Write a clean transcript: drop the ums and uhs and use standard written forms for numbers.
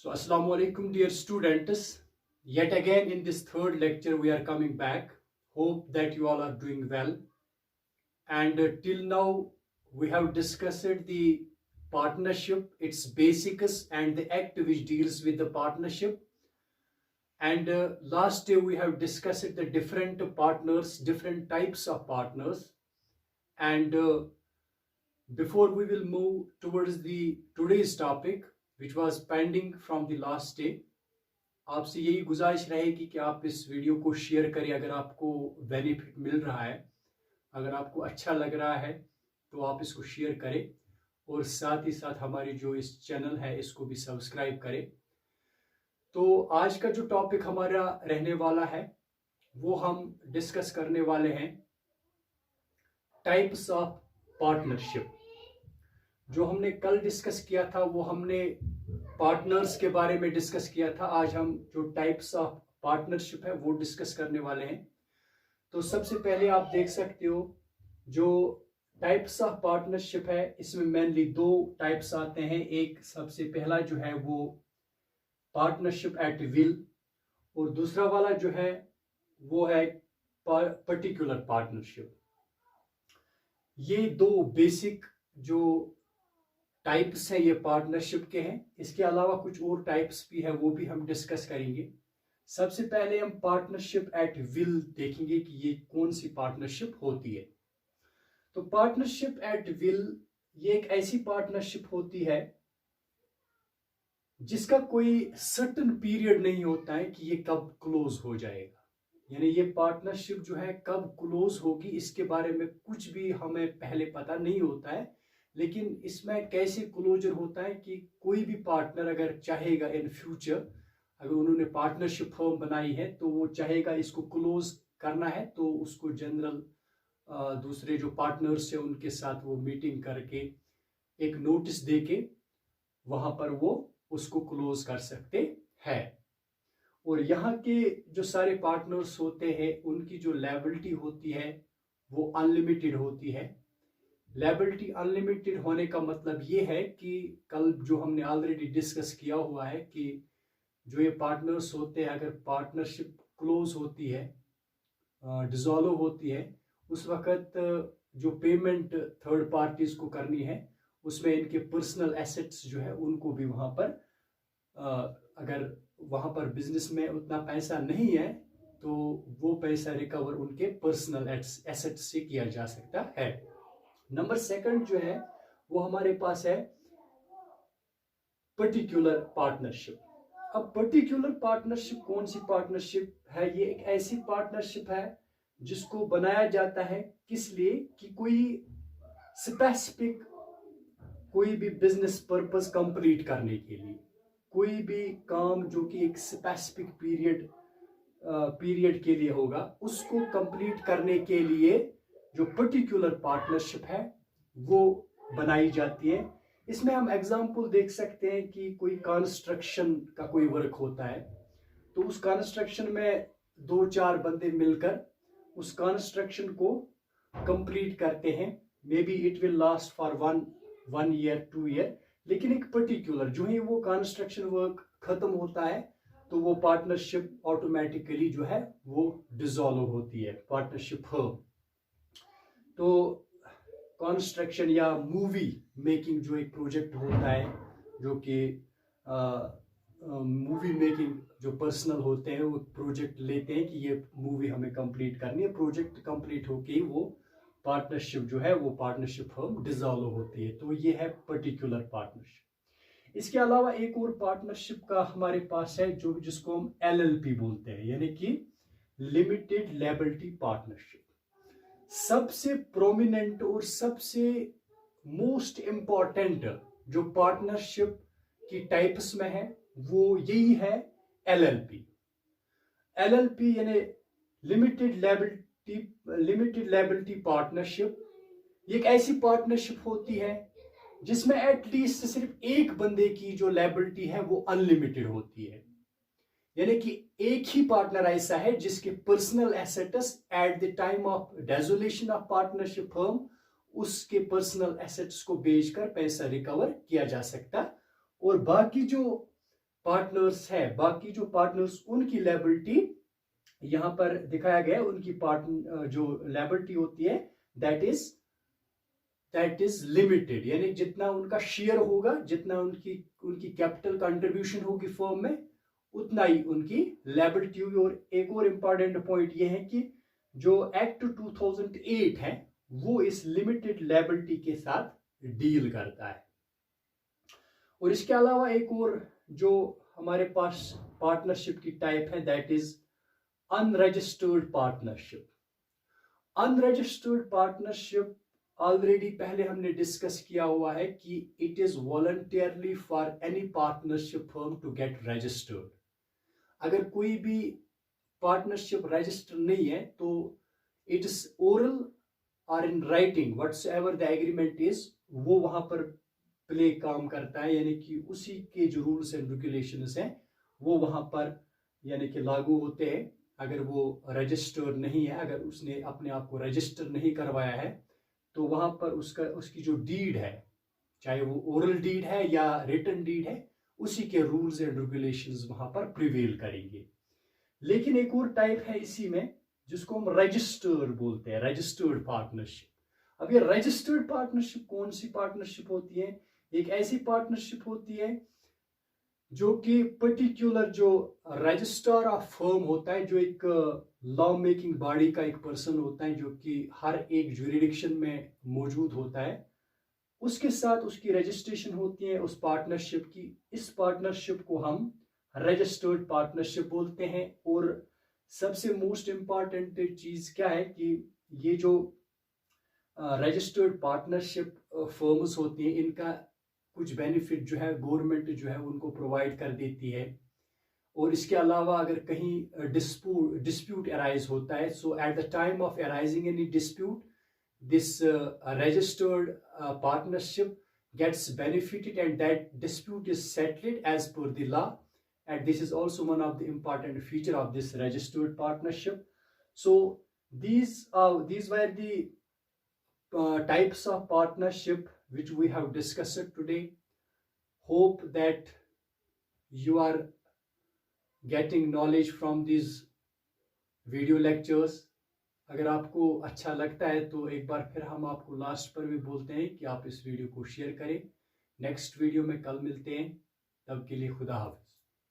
So, Assalamu alaikum, dear students. Yet again, in this third lecture, we are coming back. Hope that you all are doing well. And till now, we have discussed the partnership, its basics, and the act which deals with the partnership. And last day, we have discussed the different partners, different types of partners. And before we will move towards the today's topic, which was pending from the last day, आपसे यही गुजारिश रहेगी कि आप इस video को share करें अगर आपको बेनिफिट मिल रहा है, अगर आपको अच्छा लग रहा है तो आप इसको शेयर करें और साथ ही साथ हमारी जो इस चैनल है इसको भी सब्सक्राइब करें। तो आज का जो टॉपिक हमारा रहने वाला है वो हम डिस्कस करने वाले हैं टाइप्स ऑफ पार्टनरशिप। जो हमने कल डिस्कस किया था वो हमने पार्टनर्स के बारे में डिस्कस किया था। आज हम जो टाइप्स ऑफ पार्टनरशिप है वो डिस्कस करने वाले हैं। तो सबसे पहले आप देख सकते हो जो टाइप्स ऑफ पार्टनरशिप है इसमें मेनली दो टाइप्स आते हैं। एक सबसे पहला जो है वो पार्टनरशिप एट विल और दूसरा वाला जो है वो है पर्टिकुलर पार्टनरशिप। ये दो बेसिक जो टाइप्स हैं ये पार्टनरशिप के हैं। इसके अलावा कुछ और टाइप्स भी है वो भी हम डिस्कस करेंगे। सबसे पहले हम पार्टनरशिप एट विल देखेंगे कि ये कौन सी पार्टनरशिप होती है। तो पार्टनरशिप एट विल ये एक ऐसी पार्टनरशिप होती है जिसका कोई सर्टेन पीरियड नहीं होता है कि ये कब क्लोज हो जाएगा। यानी ये पार्टनरशिप जो है कब क्लोज होगी इसके बारे में कुछ भी हमें पहले पता नहीं होता है। लेकिन इसमें कैसे क्लोजर होता है कि कोई भी पार्टनर अगर चाहेगा इन फ्यूचर, अगर उन्होंने पार्टनरशिप फर्म बनाई है तो वो चाहेगा इसको क्लोज करना है तो उसको जनरल दूसरे जो पार्टनर्स है उनके साथ वो मीटिंग करके एक नोटिस देके वहां पर वो उसको क्लोज कर सकते हैं। और यहाँ के जो सारे पार्टनर्स होते हैं उनकी जो लायबिलिटी होती है वो अनलिमिटेड होती है। लायबिलिटी अनलिमिटेड होने का मतलब ये है कि कल जो हमने ऑलरेडी डिस्कस किया हुआ है कि जो ये पार्टनर्स होते हैं अगर पार्टनरशिप क्लोज होती है, डिसॉल्व होती है, उस वक्त जो पेमेंट थर्ड पार्टीज को करनी है उसमें इनके पर्सनल एसेट्स जो है उनको भी वहां पर अगर वहां पर बिजनेस में उतना पैसा नहीं है तो वो पैसा रिकवर उनके पर्सनल एसेट्स से किया जा सकता है। नंबर सेकंड जो है वो हमारे पास है पर्टिकुलर पार्टनरशिप। अब पर्टिकुलर पार्टनरशिप कौन सी पार्टनरशिप है? ये एक ऐसी पार्टनरशिप है जिसको बनाया जाता है किस लिए कि कोई स्पेसिफिक कोई भी बिजनेस पर्पस कंप्लीट करने के लिए, कोई भी काम जो कि एक स्पेसिफिक पीरियड के लिए होगा उसको कंप्लीट करने के लिए जो पर्टिकुलर पार्टनरशिप है वो बनाई जाती है। इसमें हम एग्जांपल देख सकते हैं कि कोई कंस्ट्रक्शन का कोई वर्क होता है तो उस कंस्ट्रक्शन में दो चार बंदे मिलकर उस कंस्ट्रक्शन को कंप्लीट करते हैं। May be it will last for one year 2 year, लेकिन एक पर्टिकुलर जो ही वो कंस्ट्रक्शन वर्क खत्म होता है तो वो पार्टनरशिप ऑटोमेटिकली जो है वो डिसॉल्व होती है, पार्टनरशिप फर्म। तो कंस्ट्रक्शन या मूवी मेकिंग जो एक प्रोजेक्ट होता है जो कि मूवी मेकिंग जो पर्सनल होते हैं वो प्रोजेक्ट लेते हैं कि ये मूवी हमें कंप्लीट करनी है, प्रोजेक्ट कंप्लीट होके ही वो पार्टनरशिप जो है वो पार्टनरशिप फर्म डिसॉल्व होती है। तो ये है पर्टिकुलर पार्टनरशिप। इसके अलावा एक और पार्टनरशिप का हमारे पास है जो जिसको हम LLP बोलते हैं, यानी कि लिमिटेड लायबिलिटी पार्टनरशिप। सबसे प्रोमिनेंट और सबसे मोस्ट इंपॉर्टेंट जो पार्टनरशिप की टाइप्स में है वो यही है LLP। LLP यानी लिमिटेड लायबिलिटी पार्टनरशिप। ये एक ऐसी पार्टनरशिप होती है जिसमें एटलीस्ट सिर्फ एक बंदे की जो लायबिलिटी है वो अनलिमिटेड होती है। यानी कि एक ही पार्टनर ऐसा है जिसके personal assets eight the time of dissolution of partnership firm उसके पर्सनल एसेट्स को बेचकर पैसा रिकवर किया जा सकता, और बाकी जो पार्टनर्स है, बाकी जो पार्टनर्स उनकी लायबिलिटी यहां पर दिखाया गया है, उनकी पार्टनर जो लायबिलिटी होती है दैट इज लिमिटेड, यानी जितना उनका शेयर होगा, जितना उनकी उनकी कैपिटल कंट्रीब्यूशन होगी फर्म में, उतना ही उनकी लायबिलिटी होगी। और एक और इंपॉर्टेंट पॉइंट ये है कि जो एक्ट 2008 है वो इस लिमिटेड लायबिलिटी के साथ डील करता है। और इसके अलावा एक और जो हमारे पास पार्टनरशिप की टाइप है that is unregistered partnership. Unregistered partnership already पहले हमने डिस्कस किया हुआ है कि it is voluntarily for any partnership firm to get registered. अगर कोई भी पार्टनरशिप रजिस्टर नहीं है तो इट इज ओरल और in writing what's ever the agreement is, वो वहां पर प्ले काम करता है, यानी कि उसी के जो रूल्स एंड रेगुलेशंस हैं वो वहां पर यानी कि लागू होते हैं। अगर वो रजिस्टर्ड नहीं है, अगर उसने अपने आप को रजिस्टर नहीं करवाया है, तो वहां पर उसकी जो डीड है, चाहे वो ओरल डीड है या रिटन डीड है, उसी के रूल्स एंड रेगुलेशंस वहां पर प्रिवेल करेंगे। लेकिन एक और टाइप है इसी में जिसको हम रजिस्टर्ड बोलते हैं, रजिस्टर्ड पार्टनरशिप। अब ये रजिस्टर्ड पार्टनरशिप कौन सी पार्टनरशिप होती है? एक ऐसी पार्टनरशिप होती है जो कि पर्टिकुलर जो रजिस्ट्रार ऑफ फर्म होता है, जो एक लॉ मेकिंग बॉडी का एक पर्सन होता है जो कि हर एक ज्यूरिडिक्शन में मौजूद होता है, उसके साथ उसकी रजिस्ट्रेशन होती है उस पार्टनरशिप की। इस पार्टनरशिप को हम रजिस्टर्ड पार्टनरशिप बोलते हैं। और सबसे मोस्ट इम्पॉर्टेंट चीज क्या है कि ये जो रजिस्टर्ड पार्टनरशिप फर्म्स होती हैं, इनका कुछ बेनिफिट जो है गवर्नमेंट जो है उनको प्रोवाइड कर देती है। और इसके अलावा अगर कहीं डिस्प्यूट अराइज होता है, so at the time of arising any dispute, this registered partnership gets benefited and that dispute is settled as per the law, and this is also one of the important feature of this registered partnership. So these were the types of partnership which we have discussed today. Hope that you are getting knowledge from these video lectures. अगर आपको अच्छा लगता है तो एक बार फिर हम आपको लास्ट पर भी बोलते हैं कि आप इस वीडियो को शेयर करें। नेक्स्ट वीडियो में कल मिलते हैं, तब के लिए खुदा हाफिज।